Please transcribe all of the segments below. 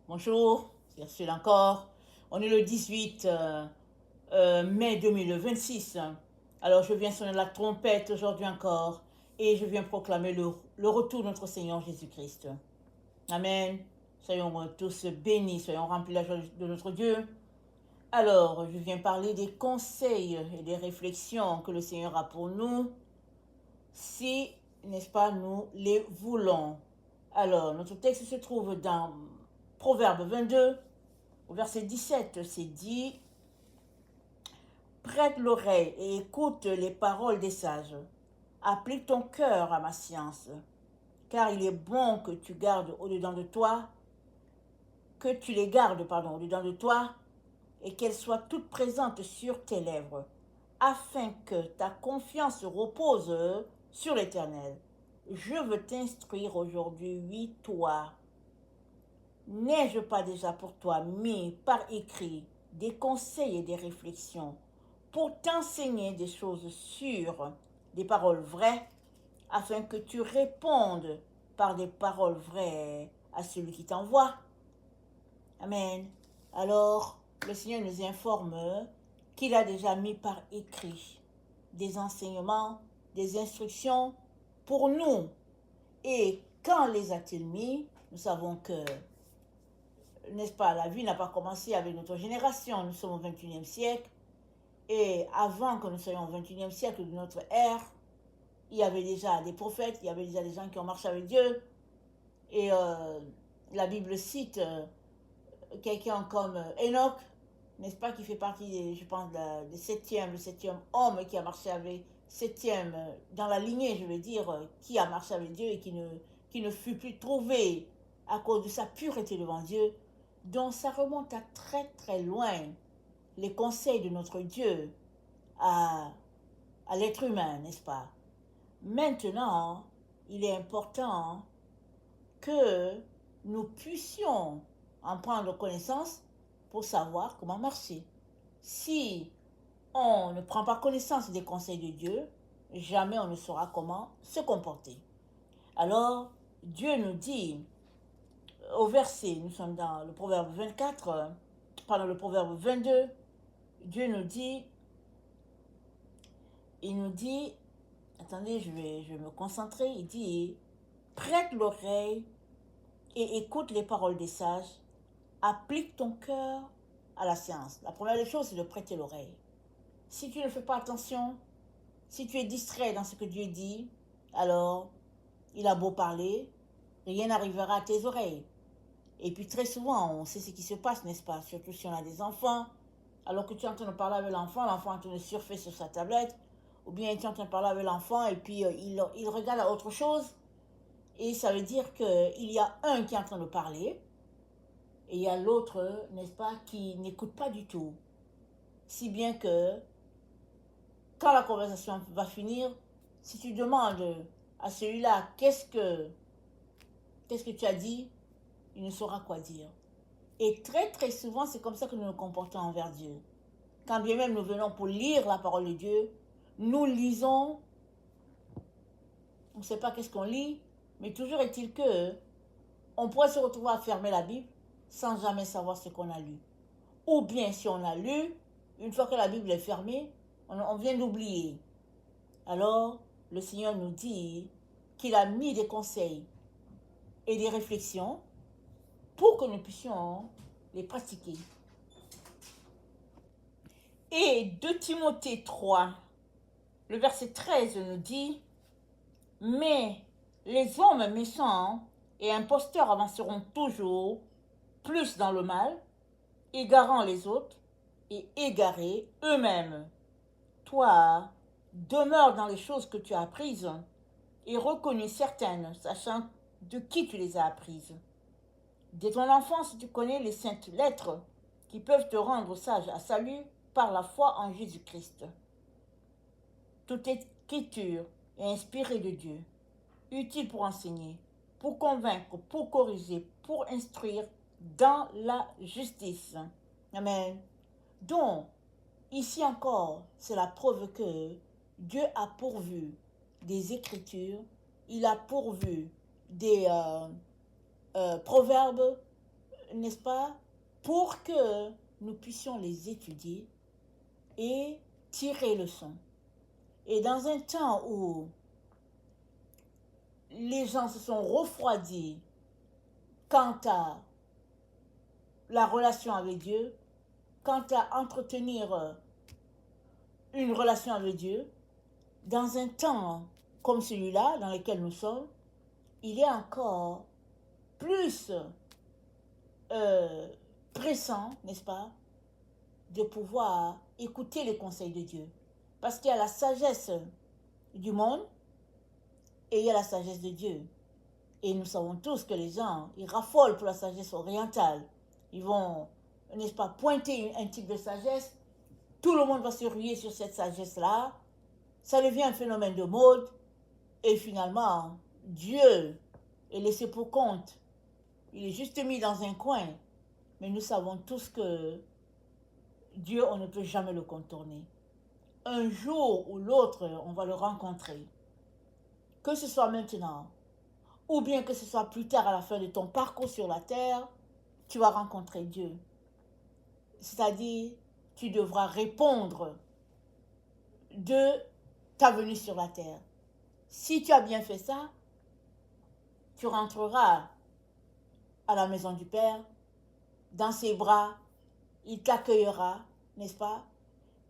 Bonjour, c'est Ursule encore. On est le 18 mai 2026. Alors je viens sonner la trompette aujourd'hui encore et je viens proclamer le retour de notre Seigneur Jésus-Christ. Amen. Soyons tous bénis, soyons remplis de la joie de notre Dieu. Alors, je viens parler des conseils et des réflexions que le Seigneur a pour nous si, n'est-ce pas, nous les voulons. Alors, notre texte se trouve dans Proverbe 22, au verset 17, c'est dit: prête l'oreille et écoute les paroles des sages. Applique ton cœur à ma science, car il est bon que tu gardes au-dedans de toi, que tu les gardes, pardon, au-dedans de toi, et qu'elles soient toutes présentes sur tes lèvres, afin que ta confiance repose sur l'Éternel. Je veux t'instruire aujourd'hui, oui, toi. N'ai-je pas déjà pour toi mis par écrit des conseils et des réflexions pour t'enseigner des choses sûres, des paroles vraies, afin que tu répondes par des paroles vraies à celui qui t'envoie? Amen. Alors, le Seigneur nous informe qu'il a déjà mis par écrit des enseignements, des instructions pour nous. Et quand les a-t-il mis? Nous savons que, n'est-ce pas, la vie n'a pas commencé avec notre génération. Nous sommes au 21e siècle. Et avant que nous soyons au 21e siècle de notre ère, il y avait déjà des prophètes, il y avait déjà des gens qui ont marché avec Dieu. Et la Bible cite quelqu'un comme Enoch, n'est-ce pas, qui fait partie, je pense, le septième homme qui a marché avec, septième, dans la lignée, je veux dire, qui a marché avec Dieu et qui ne fut plus trouvé à cause de sa pureté devant Dieu. Donc ça remonte à très très loin, les conseils de notre Dieu à, à l'être humain, n'est-ce pas? Maintenant, il est important que nous puissions en prendre connaissance pour savoir comment marcher. Si on ne prend pas connaissance des conseils de Dieu, jamais on ne saura comment se comporter. Alors, Dieu nous dit au verset, nous sommes dans le proverbe 24, pardon, le proverbe 22, Dieu nous dit, il nous dit, attendez, je vais me concentrer, il dit: prête l'oreille et écoute les paroles des sages, applique ton cœur à la science. La première des choses, c'est de prêter l'oreille. Si tu ne fais pas attention, si tu es distrait dans ce que Dieu dit, alors il a beau parler, rien n'arrivera à tes oreilles. Et puis très souvent, on sait ce qui se passe, n'est-ce pas? Surtout si on a des enfants. Alors que tu es en train de parler avec l'enfant, l'enfant est en train de surfer sur sa tablette, ou bien tu es en train de parler avec l'enfant et puis il regarde à autre chose. Et ça veut dire qu'il y a un qui est en train de parler et il y a l'autre, n'est-ce pas, qui n'écoute pas du tout. Si bien que quand la conversation va finir, si tu demandes à celui-là qu'est-ce que tu as dit, il ne saura quoi dire. Et très très souvent, c'est comme ça que nous nous comportons envers Dieu. Quand bien même nous venons pour lire la parole de Dieu, nous lisons, on ne sait pas qu'est-ce qu'on lit, mais toujours est-il que on pourrait se retrouver à fermer la Bible sans jamais savoir ce qu'on a lu. Ou bien si on a lu, une fois que la Bible est fermée, on vient d'oublier. Alors, le Seigneur nous dit qu'il a mis des conseils et des réflexions pour que nous puissions les pratiquer. Et 2 Timothée 3, le verset 13 nous dit: mais les hommes méchants et imposteurs avanceront toujours plus dans le mal, égarant les autres et égarés eux-mêmes. Toi, demeure dans les choses que tu as apprises et reconnus certaines, sachant de qui tu les as apprises. Dès ton enfance, tu connais les saintes lettres qui peuvent te rendre sage à salut par la foi en Jésus-Christ. Toute écriture est inspirée de Dieu, utile pour enseigner, pour convaincre, pour corriger, pour instruire dans la justice. Amen. Donc, ici encore, c'est la preuve que Dieu a pourvu des écritures, il a pourvu des proverbes, n'est-ce pas, pour que nous puissions les étudier et tirer leçon. Et dans un temps où les gens se sont refroidis quant à la relation avec Dieu, quant à entretenir une relation avec Dieu, dans un temps comme celui-là dans lequel nous sommes, il est encore plus pressant, n'est-ce pas, de pouvoir écouter les conseils de Dieu. Parce qu'il y a la sagesse du monde et il y a la sagesse de Dieu. Et nous savons tous que les gens, ils raffolent pour la sagesse orientale. Ils vont, n'est-ce pas, pointer un type de sagesse. Tout le monde va se ruer sur cette sagesse-là. Ça devient un phénomène de mode. Et finalement, Dieu est laissé pour compte. Il est juste mis dans un coin. Mais nous savons tous que Dieu, on ne peut jamais le contourner. Un jour ou l'autre, on va le rencontrer. Que ce soit maintenant, ou bien que ce soit plus tard à la fin de ton parcours sur la terre, tu vas rencontrer Dieu. C'est-à-dire, tu devras répondre de ta venue sur la terre. Si tu as bien fait ça, tu rentreras à la maison du Père, dans ses bras, il t'accueillera, n'est-ce pas?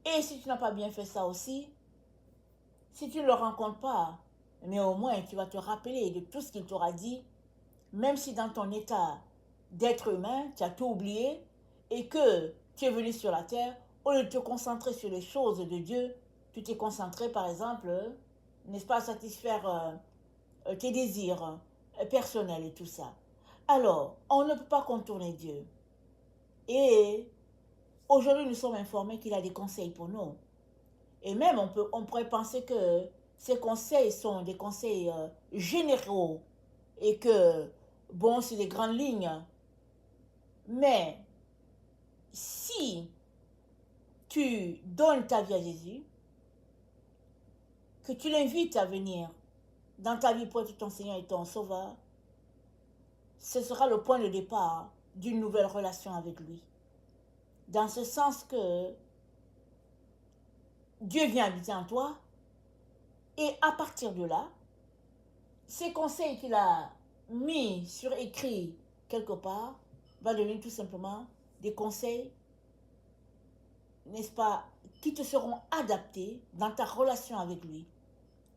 Et si tu n'as pas bien fait ça aussi, si tu ne le rencontres pas, mais au moins tu vas te rappeler de tout ce qu'il t'aura dit, même si dans ton état d'être humain, tu as tout oublié et que tu es venu sur la terre, au lieu de te concentrer sur les choses de Dieu, tu t'es concentré par exemple, n'est-ce pas, à satisfaire tes désirs personnels et tout ça. Alors, on ne peut pas contourner Dieu. Et aujourd'hui, nous sommes informés qu'il a des conseils pour nous. Et même, on pourrait penser que ces conseils sont des conseils généraux et que, bon, c'est des grandes lignes. Mais si tu donnes ta vie à Jésus, que tu l'invites à venir dans ta vie pour être ton Seigneur et ton Sauveur, ce sera le point de départ d'une nouvelle relation avec lui. Dans ce sens que Dieu vient habiter en toi et à partir de là, ces conseils qu'il a mis sur écrit quelque part va devenir tout simplement des conseils, n'est-ce pas, qui te seront adaptés dans ta relation avec lui.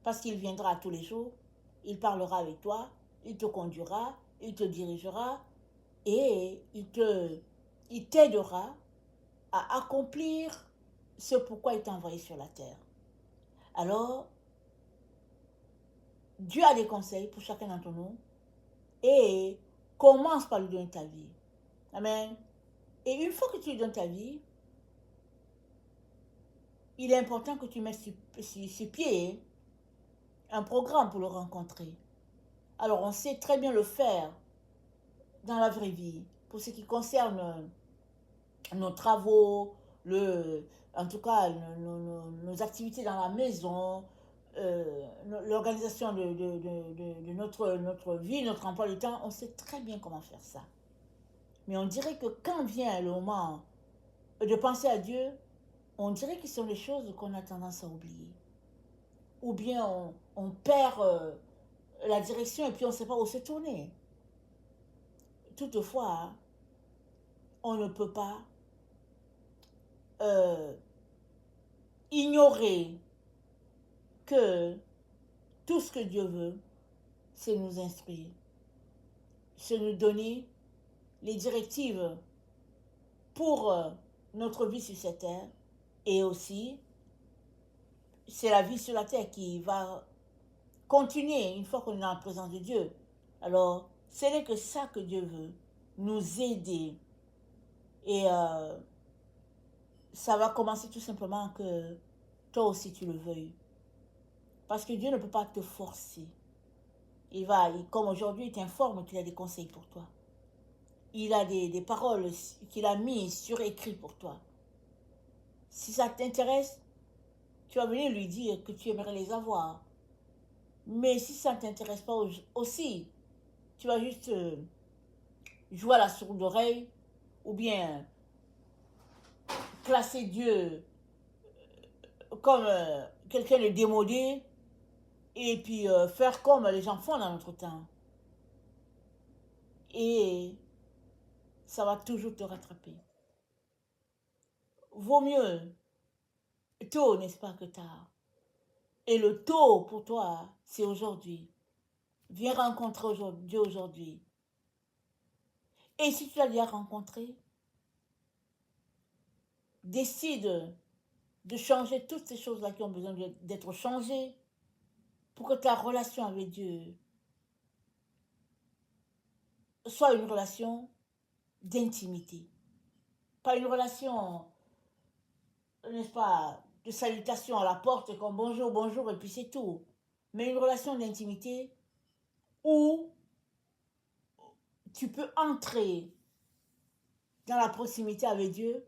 Parce qu'il viendra tous les jours, il parlera avec toi, il te conduira, il te dirigera et il t'aidera à accomplir ce pourquoi il t'a envoyé sur la terre. Alors, Dieu a des conseils pour chacun d'entre nous et commence par lui donner ta vie. Amen. Et une fois que tu lui donnes ta vie, il est important que tu mettes sur pied un programme pour le rencontrer. Alors, on sait très bien le faire dans la vraie vie, pour ce qui concerne nos travaux, en tout cas nos activités dans la maison, l'organisation de notre vie, notre emploi du temps, on sait très bien comment faire ça. Mais on dirait que quand vient le moment de penser à Dieu, on dirait que ce sont les choses qu'on a tendance à oublier. Ou bien on perd la direction et puis on ne sait pas où se tourner. Toutefois, on ne peut pas ignorer que tout ce que Dieu veut, c'est nous instruire, c'est nous donner les directives pour notre vie sur cette terre et aussi c'est la vie sur la terre qui va continuer une fois qu'on est dans la présence de Dieu. Alors, ce n'est que ça que Dieu veut, nous aider. Et ça va commencer tout simplement que toi aussi tu le veuilles. Parce que Dieu ne peut pas te forcer. Comme aujourd'hui, il t'informe qu'il a des conseils pour toi. Il a des paroles qu'il a mises sur écrit pour toi. Si ça t'intéresse, tu vas venir lui dire que tu aimerais les avoir. Mais si ça ne t'intéresse pas aussi, tu vas juste jouer à la sourde oreille ou bien classer Dieu comme quelqu'un de démodé et puis faire comme les gens font dans notre temps. Et ça va toujours te rattraper. Vaut mieux tôt, n'est-ce pas, que tard. Et le tôt pour toi, c'est aujourd'hui. Viens rencontrer Dieu aujourd'hui. Et si tu l'as déjà rencontré, décide de changer toutes ces choses-là qui ont besoin d'être changées pour que ta relation avec Dieu soit une relation d'intimité. Pas une relation, n'est-ce pas, de salutation à la porte comme bonjour, bonjour et puis c'est tout. Mais une relation d'intimité où tu peux entrer dans la proximité avec Dieu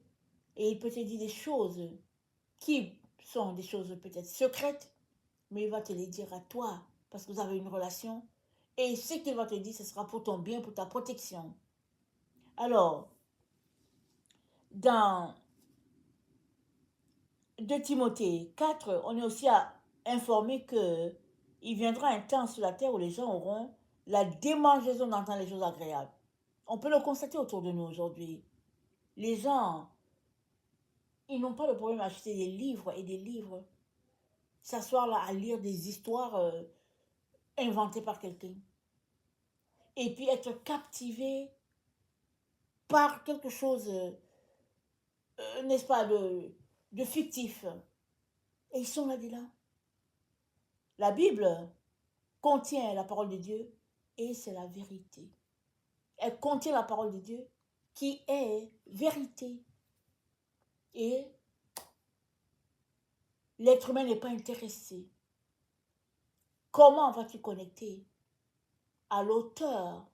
et il peut te dire des choses qui sont des choses peut-être secrètes, mais il va te les dire à toi parce que vous avez une relation. Et ce qu'il va te dire, ce sera pour ton bien, pour ta protection. Alors, dans 2 Timothée 4, on est aussi informé que il viendra un temps sur la terre où les gens auront la démangeaison d'entendre les choses agréables. On peut le constater autour de nous aujourd'hui. Les gens, ils n'ont pas le problème d'acheter des livres et des livres. S'asseoir là à lire des histoires inventées par quelqu'un. Et puis être captivé par quelque chose, n'est-ce pas, de fictif. Et ils sont là-dedans. La Bible contient la parole de Dieu et c'est la vérité. Elle contient la parole de Dieu qui est vérité. Et l'être humain n'est pas intéressé. Comment vas-tu connecter à l'auteur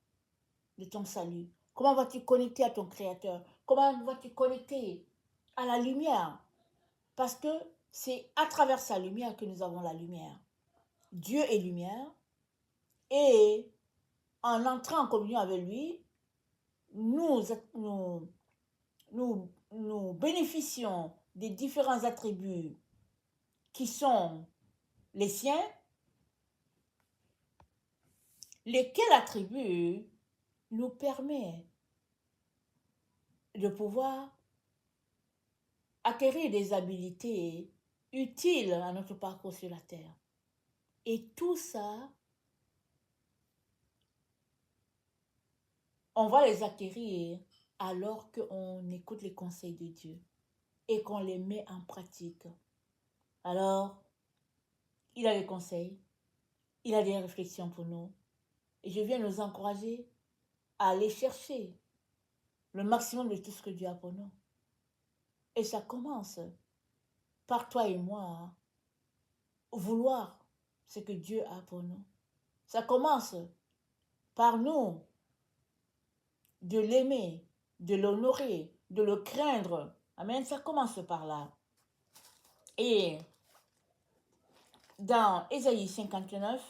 de ton salut? Comment vas-tu connecter à ton Créateur? Comment vas-tu connecter à la lumière? Parce que c'est à travers sa lumière que nous avons la lumière. Dieu est lumière et en entrant en communion avec lui, nous, nous, nous bénéficions des différents attributs qui sont les siens, lesquels attributs nous permettent de pouvoir acquérir des habiletés utiles à notre parcours sur la terre. Et tout ça, on va les acquérir alors qu'on écoute les conseils de Dieu et qu'on les met en pratique. Alors, il a des conseils, il a des réflexions pour nous. Et je viens nous encourager à aller chercher le maximum de tout ce que Dieu a pour nous. Et ça commence par toi et moi, vouloir ce que Dieu a pour nous. Ça commence par nous de l'aimer, de l'honorer, de le craindre. Amen, ça commence par là. Et dans Ésaïe 59,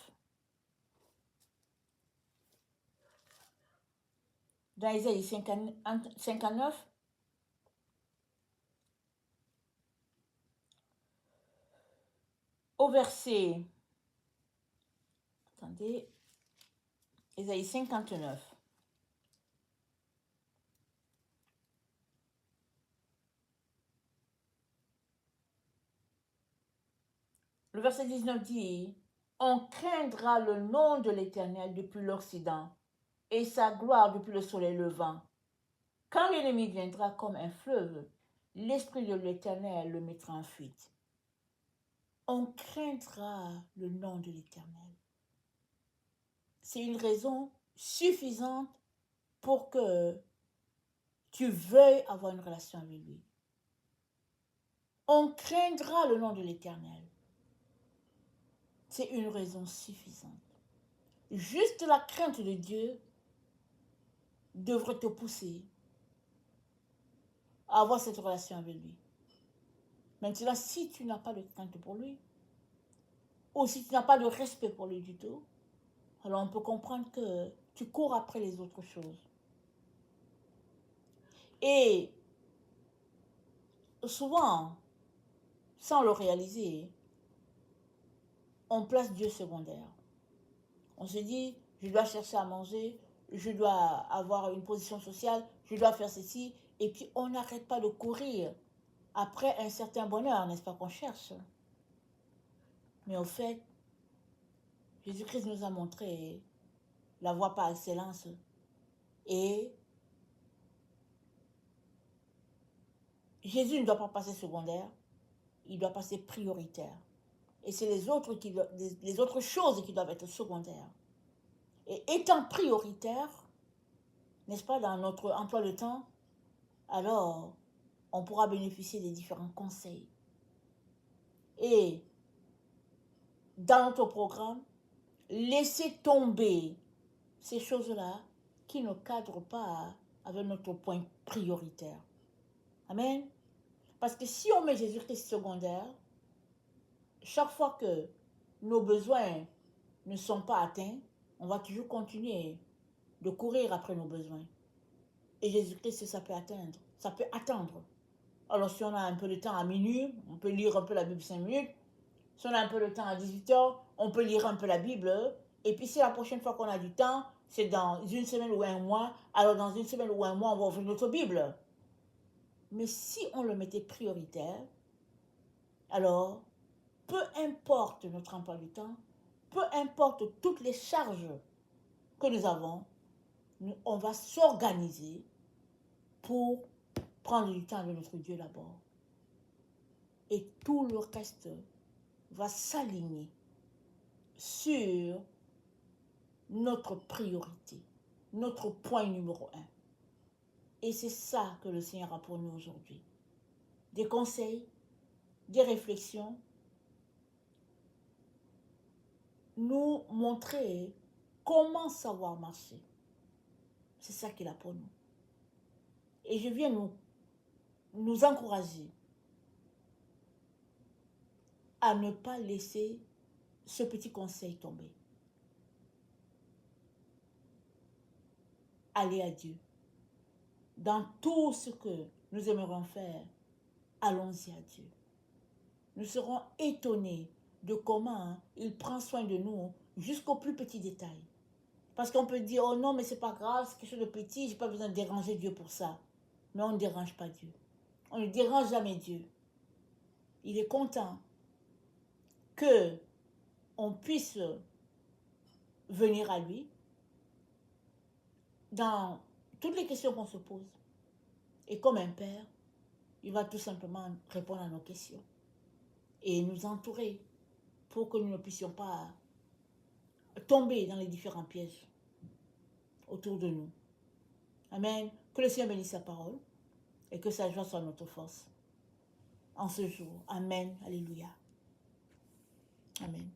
au verset, attendez, Ésaïe 59, le verset 19 dit, on craindra le nom de l'Éternel depuis l'Occident et sa gloire depuis le soleil levant. Quand l'ennemi viendra comme un fleuve, l'Esprit de l'Éternel le mettra en fuite. On craindra le nom de l'Éternel. C'est une raison suffisante pour que tu veuilles avoir une relation avec lui. On craindra le nom de l'Éternel. C'est une raison suffisante. Juste la crainte de Dieu devrait te pousser à avoir cette relation avec lui. Maintenant, si tu n'as pas de crainte pour lui, ou si tu n'as pas de respect pour lui du tout, alors on peut comprendre que tu cours après les autres choses. Et souvent, sans le réaliser, on place Dieu secondaire. On se dit, je dois chercher à manger, je dois avoir une position sociale, je dois faire ceci. Et puis, on n'arrête pas de courir après un certain bonheur, n'est-ce pas qu'on cherche? Mais au fait, Jésus-Christ nous a montré la voie par excellence. Et Jésus ne doit pas passer secondaire, il doit passer prioritaire. Et c'est les autres choses qui doivent être secondaires. Et étant prioritaire, n'est-ce pas, dans notre emploi de temps, alors on pourra bénéficier des différents conseils. Et dans notre programme, laisser tomber ces choses-là qui ne cadrent pas avec notre point prioritaire. Amen. Parce que si on met Jésus-Christ secondaire, chaque fois que nos besoins ne sont pas atteints, on va toujours continuer de courir après nos besoins. Et Jésus-Christ, ça peut atteindre, ça peut attendre. Alors si on a un peu de temps à minuit, on peut lire un peu la Bible 5 minutes. Si on a un peu de temps à 18h, on peut lire un peu la Bible. Et puis si la prochaine fois qu'on a du temps, c'est dans une semaine ou un mois, alors dans une semaine ou un mois, on va ouvrir notre Bible. Mais si on le mettait prioritaire, alors peu importe notre emploi du temps, peu importe toutes les charges que nous avons, on va s'organiser pour prendre du temps avec notre Dieu d'abord. Et tout le reste va s'aligner sur notre priorité, notre point numéro 1. Et c'est ça que le Seigneur a pour nous aujourd'hui. Des conseils, des réflexions, nous montrer comment savoir marcher. C'est ça qu'il a pour nous. Et je viens nous encourager à ne pas laisser ce petit conseil tomber. Allez à Dieu. Dans tout ce que nous aimerions faire, allons-y à Dieu. Nous serons étonnés de comment il prend soin de nous jusqu'au plus petit détail. Parce qu'on peut dire, oh non, mais c'est pas grave, c'est quelque chose de petit, j'ai pas besoin de déranger Dieu pour ça. Mais on ne dérange pas Dieu. On ne dérange jamais Dieu. Il est content que on puisse venir à lui dans toutes les questions qu'on se pose. Et comme un père, il va tout simplement répondre à nos questions et nous entourer pour que nous ne puissions pas tomber dans les différents pièges autour de nous. Amen. Que le Seigneur bénisse sa parole et que sa joie soit notre force en ce jour. Amen. Alléluia. Amen.